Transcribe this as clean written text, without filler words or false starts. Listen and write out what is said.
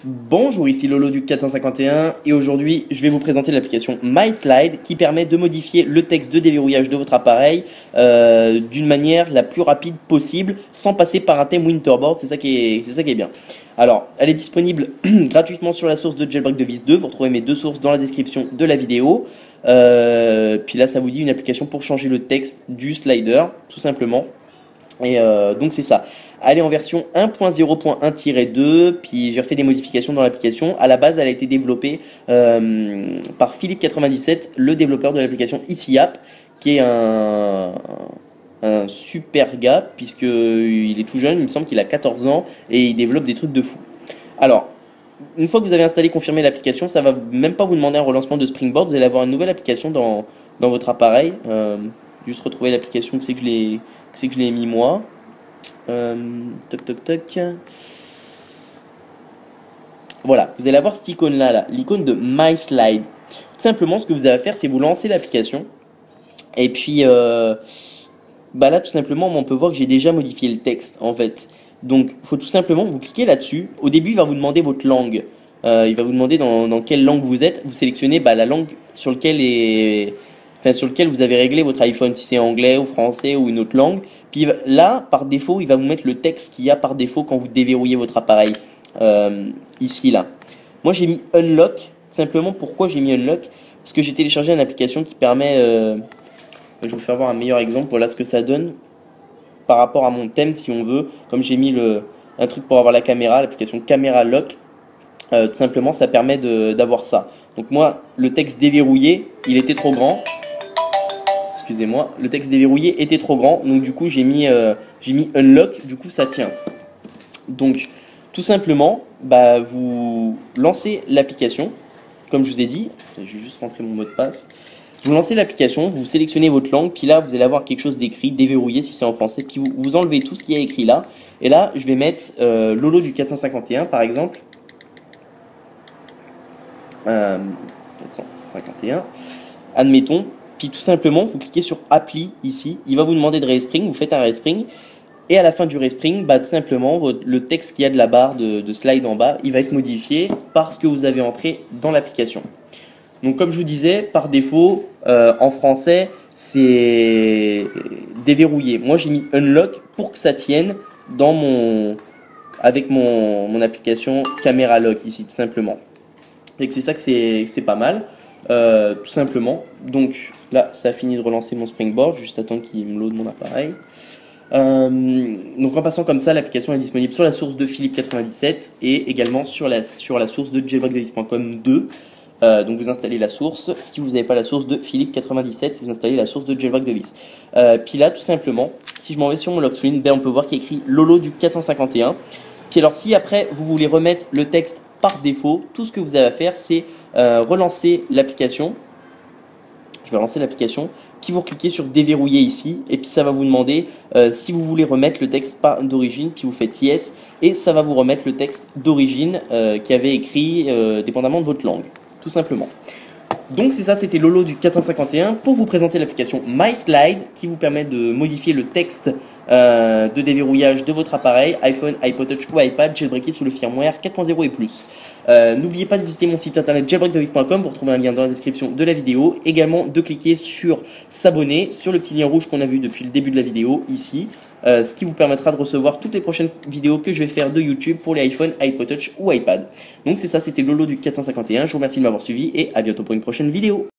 Bonjour, ici Lolo du 451 et aujourd'hui je vais vous présenter l'application MySlide qui permet de modifier le texte de déverrouillage de votre appareil d'une manière la plus rapide possible sans passer par un thème Winterboard, c'est ça qui est bien. Alors, elle est disponible gratuitement sur la source de Jailbreak Device 2, vous retrouvez mes deux sources dans la description de la vidéo. Puis là ça vous dit une application pour changer le texte du slider, tout simplement. Et donc c'est ça. Elle est en version 1.0.1-2, puis j'ai refait des modifications dans l'application. À la base, elle a été développée par Philippe97, le développeur de l'application EasyApp, qui est un super gars, puisqu'il est tout jeune, il me semble qu'il a 14 ans, et il développe des trucs de fou. Alors, une fois que vous avez installé, confirmé l'application, ça va même pas vous demander un relancement de Springboard, vous allez avoir une nouvelle application dans votre appareil. Juste retrouver l'application que c'est que je l'ai mis moi. Toc toc toc. Voilà, vous allez avoir cette icône là, l'icône de MySlide. Tout simplement, ce que vous allez faire, c'est vous lancer l'application. Et puis, bah là, tout simplement, on peut voir que j'ai déjà modifié le texte en fait. Donc, il faut tout simplement vous cliquez là-dessus. Au début, il va vous demander votre langue. Il va vous demander dans quelle langue vous êtes. Vous sélectionnez la langue sur laquelle vous avez réglé votre iPhone, si c'est anglais ou français ou une autre langue. Puis là, par défaut, il va vous mettre le texte qu'il y a par défaut quand vous déverrouillez votre appareil. Ici, là. Moi, j'ai mis Unlock. Simplement, pourquoi j'ai mis Unlock? Parce que j'ai téléchargé une application qui permet... je vais vous faire voir un meilleur exemple. Voilà ce que ça donne par rapport à mon thème, si on veut. Comme j'ai mis un truc pour avoir la caméra, l'application Camera Lock. Tout simplement, ça permet d'avoir ça. Donc moi, le texte déverrouillé, il était trop grand. Excusez-moi, le texte déverrouillé était trop grand, donc du coup j'ai mis Unlock, du coup ça tient. Donc tout simplement, bah, vous lancez l'application, comme je vous ai dit, je vais juste rentrer mon mot de passe. Vous lancez l'application, vous sélectionnez votre langue, puis là vous allez avoir quelque chose d'écrit, déverrouillé si c'est en français, puis vous enlevez tout ce qu'il y a écrit là. Et là je vais mettre Lolo du 451 par exemple. 451, admettons. Puis tout simplement, vous cliquez sur Appli ici, il va vous demander de respring, vous faites un respring, et à la fin du respring, bah, tout simplement, le texte qu'il y a de la barre de slide en bas, il va être modifié parce que vous avez entré dans l'application. Donc comme je vous disais, par défaut, en français, c'est déverrouillé. Moi j'ai mis Unlock pour que ça tienne avec mon application Camera Lock ici, tout simplement. Et que c'est ça que c'est pas mal. Tout simplement. Donc là, ça a fini de relancer mon Springboard. Juste attendre qu'il me load mon appareil. Donc en passant comme ça, l'application est disponible sur la source de Philippe97 et également sur la source de jailbreakdevice.com 2. Donc vous installez la source. Si vous n'avez pas la source de Philippe97, vous installez la source de Jailbreak Device. Puis là, tout simplement, si je m'en vais sur mon lock screen, ben, on peut voir qu'il y a écrit Lolo du 451. Puis alors si après vous voulez remettre le texte par défaut, tout ce que vous avez à faire, c'est relancer l'application. Je vais relancer l'application, puis vous cliquez sur déverrouiller ici, et puis ça va vous demander si vous voulez remettre le texte d'origine, puis vous faites yes, et ça va vous remettre le texte d'origine qui avait écrit dépendamment de votre langue, tout simplement. Donc c'est ça, c'était Lolo du 451 pour vous présenter l'application MySlide qui vous permet de modifier le texte de déverrouillage de votre appareil, iPhone, iPod Touch ou iPad, jailbreaké sous le firmware 4.0 et plus. N'oubliez pas de visiter mon site internet jailbreakdevice.com pour trouver un lien dans la description de la vidéo. Également de cliquer sur s'abonner, sur le petit lien rouge qu'on a vu depuis le début de la vidéo ici. Ce qui vous permettra de recevoir toutes les prochaines vidéos que je vais faire de YouTube pour les iPhone, iPod Touch ou iPad. Donc c'est ça, c'était Lolo du 451. Je vous remercie de m'avoir suivi et à bientôt pour une prochaine vidéo.